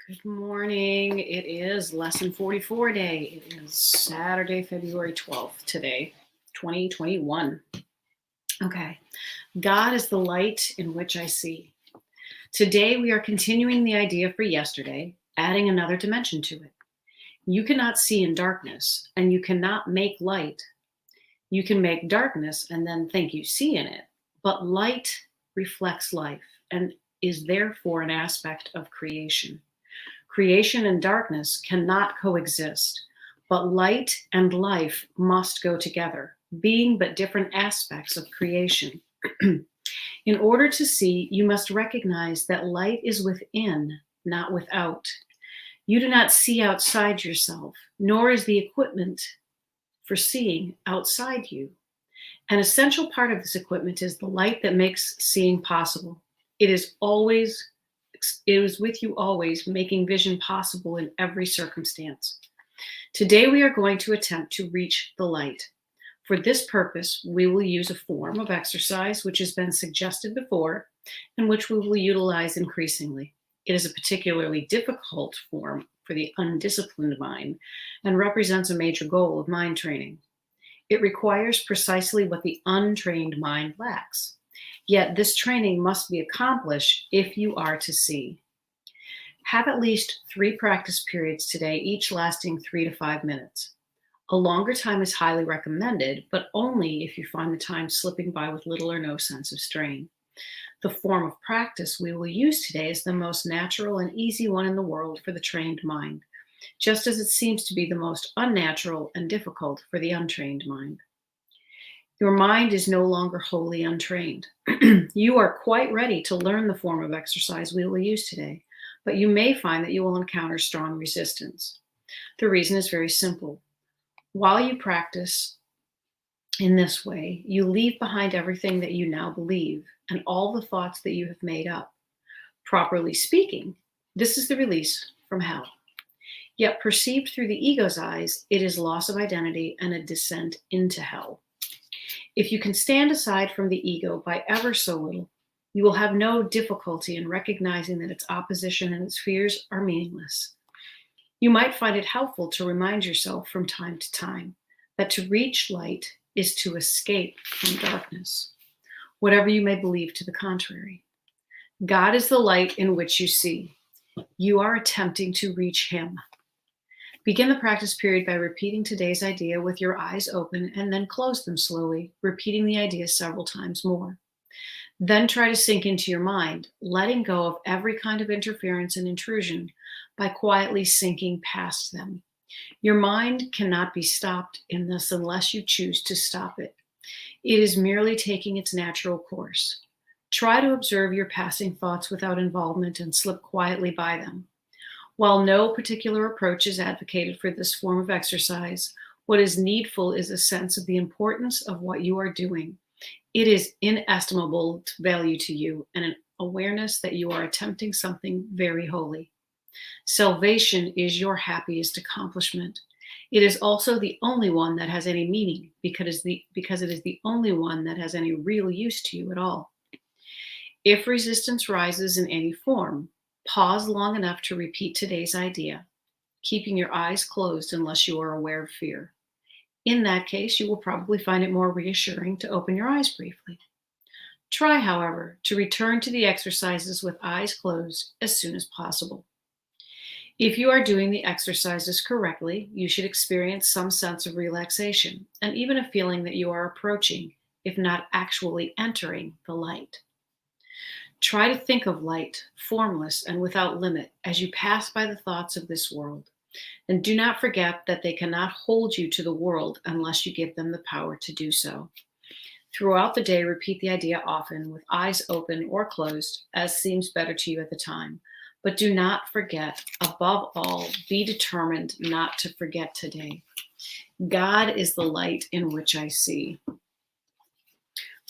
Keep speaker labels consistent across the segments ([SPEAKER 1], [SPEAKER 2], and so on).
[SPEAKER 1] Good morning. It is lesson 44 day. It is Saturday, February 12th today, 2021. Okay. God is the light in which I see. Today we are continuing the idea for yesterday, adding another dimension to it. You cannot see in darkness, and you cannot make light. You can make darkness and then think you see in it, but light reflects life and is therefore an aspect of creation. Creation and darkness cannot coexist, but light and life must go together, being but different aspects of creation. In order to see, you must recognize that light is within, not without. You do not see outside yourself, nor is the equipment for seeing outside you. An essential part of this equipment is the light that makes seeing possible. It is with you always, making vision possible in every circumstance. Today we are going to attempt to reach the light. For this purpose, we will use a form of exercise which has been suggested before and which we will utilize increasingly. It is a particularly difficult form for the undisciplined mind and represents a major goal of mind training. It requires precisely what the untrained mind lacks. Yet this training must be accomplished if you are to see. Have at least 3 practice periods today, each lasting 3 to 5 minutes. A longer time is highly recommended, but only if you find the time slipping by with little or no sense of strain. The form of practice we will use today is the most natural and easy one in the world for the trained mind, just as it seems to be the most unnatural and difficult for the untrained mind. Your mind is no longer wholly untrained. You are quite ready to learn the form of exercise we will use today, but you may find that you will encounter strong resistance. The reason is very simple. While you practice in this way, you leave behind everything that you now believe and all the thoughts that you have made up. Properly speaking, this is the release from hell. Yet perceived through the ego's eyes, it is loss of identity and a descent into hell. If you can stand aside from the ego by ever so little, you will have no difficulty in recognizing that its opposition and its fears are meaningless. You might find it helpful to remind yourself from time to time that to reach light is to escape from darkness, whatever you may believe to the contrary. God is the light in which you see. You are attempting to reach him. Begin the practice period by repeating today's idea with your eyes open and then close them slowly, repeating the idea several times more. Then try to sink into your mind, letting go of every kind of interference and intrusion by quietly sinking past them. Your mind cannot be stopped in this unless you choose to stop it. It is merely taking its natural course. Try to observe your passing thoughts without involvement and slip quietly by them. While no particular approach is advocated for this form of exercise, what is needful is a sense of the importance of what you are doing. It is inestimable value to you and an awareness that you are attempting something very holy. Salvation is your happiest accomplishment. It is also the only one that has any meaning because it is the only one that has any real use to you at all. If resistance rises in any form, pause long enough to repeat today's idea, keeping your eyes closed unless you are aware of fear. In that case, you will probably find it more reassuring to open your eyes briefly. Try, however, to return to the exercises with eyes closed as soon as possible. If you are doing the exercises correctly, you should experience some sense of relaxation and even a feeling that you are approaching, if not actually entering, the light. Try to think of light, formless and without limit, as you pass by the thoughts of this world. And do not forget that they cannot hold you to the world unless you give them the power to do so. Throughout the day, repeat the idea often with eyes open or closed, as seems better to you at the time. But do not forget, above all, be determined not to forget today. God is the light in which I see.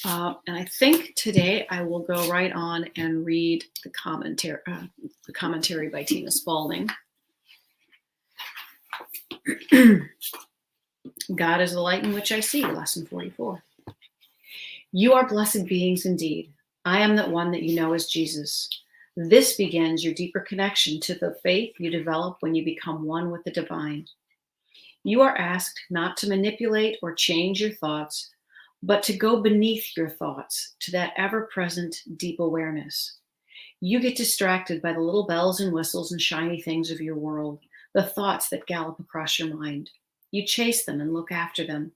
[SPEAKER 1] And I think today I will go right on and read the commentary by Tina Spaulding. God is the light in which I see, lesson 44. You are blessed beings indeed. I am that one that you know as Jesus. This begins your deeper connection to the faith you develop when you become one with the divine. You are asked not to manipulate or change your thoughts, but to go beneath your thoughts to that ever present deep awareness. You get distracted by the little bells and whistles and shiny things of your world, the thoughts that gallop across your mind. You chase them and look after them.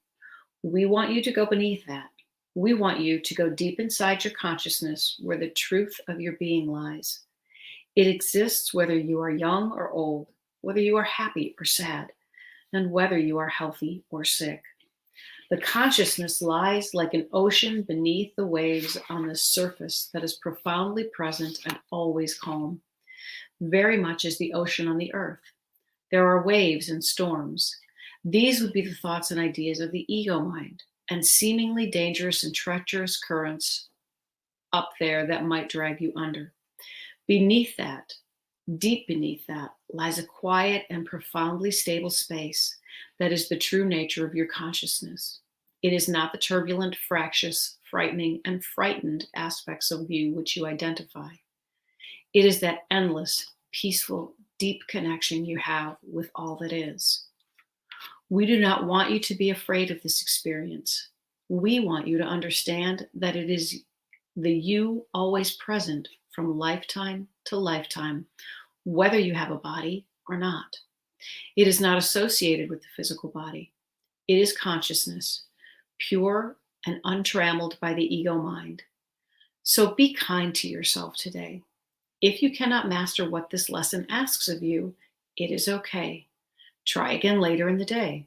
[SPEAKER 1] We want you to go beneath that. We want you to go deep inside your consciousness where the truth of your being lies. It exists whether you are young or old, whether you are happy or sad, and whether you are healthy or sick. The consciousness lies like an ocean beneath the waves on the surface that is profoundly present and always calm, very much as the ocean on the earth. There are waves and storms. These would be the thoughts and ideas of the ego mind, and seemingly dangerous and treacherous currents up there that might drag you under. Beneath that, deep beneath that, lies a quiet and profoundly stable space that is the true nature of your consciousness. It is not the turbulent, fractious, frightening, and frightened aspects of you which you identify. It is that endless, peaceful, deep connection you have with all that is. We do not want you to be afraid of this experience. We want you to understand that it is the you always present from lifetime to lifetime, whether you have a body or not. It is not associated with the physical body. It is consciousness, pure and untrammeled by the ego mind. So be kind to yourself today. If you cannot master what this lesson asks of you, it is okay. Try again later in the day.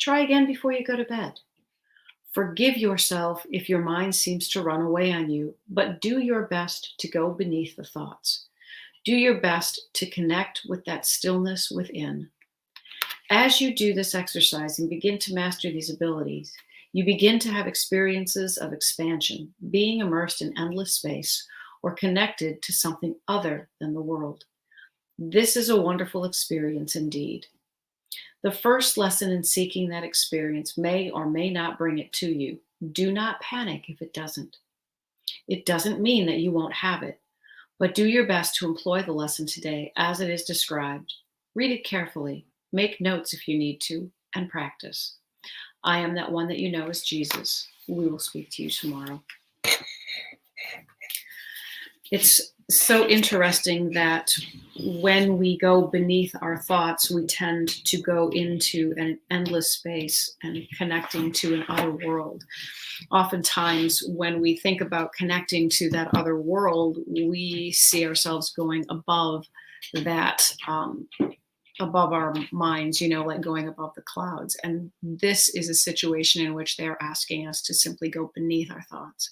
[SPEAKER 1] Try again before you go to bed. Forgive yourself if your mind seems to run away on you, but do your best to go beneath the thoughts. Do your best to connect with that stillness within. As you do this exercise and begin to master these abilities, you begin to have experiences of expansion, being immersed in endless space or connected to something other than the world. This is a wonderful experience indeed. The first lesson in seeking that experience may or may not bring it to you. Do not panic if it doesn't. It doesn't mean that you won't have it, but do your best to employ the lesson today as it is described. Read it carefully, make notes if you need to, and practice. I am that one that you know as Jesus. We will speak to you tomorrow. It's so interesting that when we go beneath our thoughts, we tend to go into an endless space and connecting to an other world. Oftentimes, when we think about connecting to that other world, we see ourselves going above that, above our minds, like going above the clouds. And this is a situation in which they're asking us to simply go beneath our thoughts.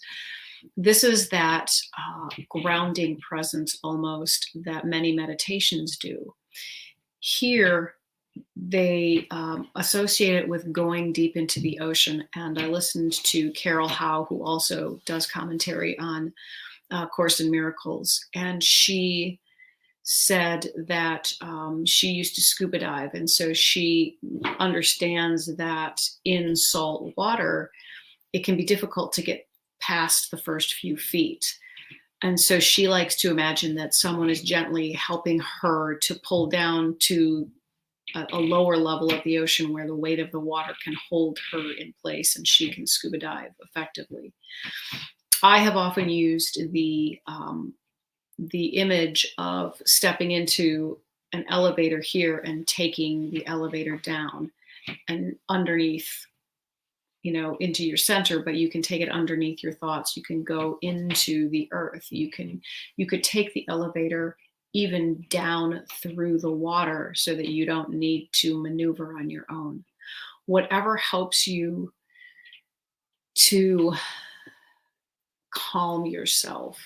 [SPEAKER 1] This is that grounding presence almost that many meditations do. Here, they associate it with going deep into the ocean. And I listened to Carol Howe, who also does commentary on Course in Miracles. And she said that she used to scuba dive. And so she understands that in salt water, it can be difficult to get past the first few feet. And so she likes to imagine that someone is gently helping her to pull down to a lower level of the ocean where the weight of the water can hold her in place and she can scuba dive effectively. I have often used the image of stepping into an elevator here and taking the elevator down and underneath, into your center, but you can take it underneath your thoughts. You can go into the earth. You could take the elevator even down through the water so that you don't need to maneuver on your own. Whatever helps you to calm yourself.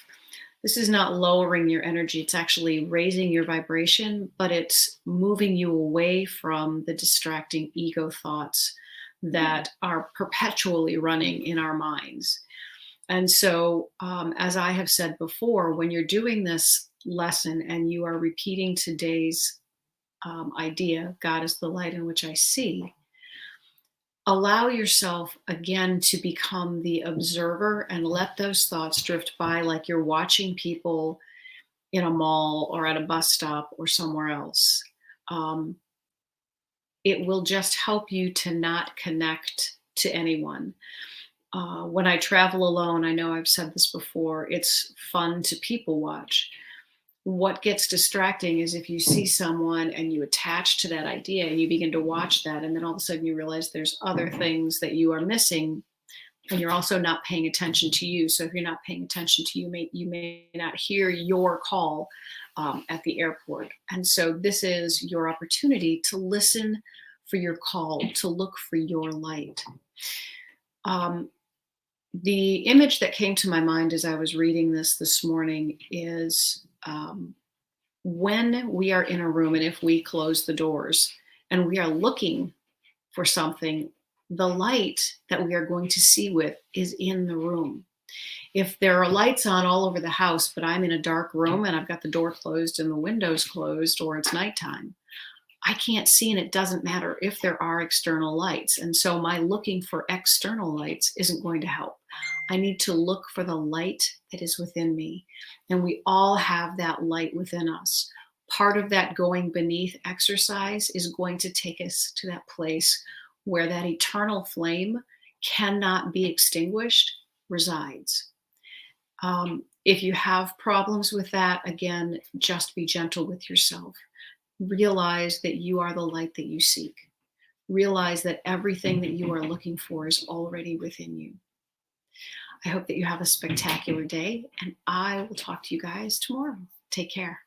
[SPEAKER 1] This is not lowering your energy. It's actually raising your vibration, but it's moving you away from the distracting ego thoughts that are perpetually running in our minds. And so, as I have said before, when you're doing this lesson and you are repeating today's idea, God is the light in which I see, allow yourself again to become the observer and let those thoughts drift by like you're watching people in a mall or at a bus stop or somewhere else. Um, it will just help you to not connect to anyone. When I travel alone, I know I've said this before, it's fun to people watch. What gets distracting is if you see someone and you attach to that idea and you begin to watch that, and then all of a sudden you realize there's other things that you are missing, and you're also not paying attention to you. So if you're not paying attention to you may not hear your call at the airport. And so this is your opportunity to listen for your call, to look for your light. Um, the image that came to my mind as I was reading this morning is when we are in a room and if we close the doors and we are looking for something, the light that we are going to see with is in the room. If there are lights on all over the house, but I'm in a dark room and I've got the door closed and the windows closed, or it's nighttime, I can't see, and it doesn't matter if there are external lights. And so my looking for external lights isn't going to help. I need to look for the light that is within me. And we all have that light within us. Part of that going beneath exercise is going to take us to that place where that eternal flame cannot be extinguished resides. If you have problems with that, again, just be gentle with yourself. Realize that you are the light that you seek. Realize that everything that you are looking for is already within you. I hope that you have a spectacular day, and I will talk to you guys tomorrow. Take care.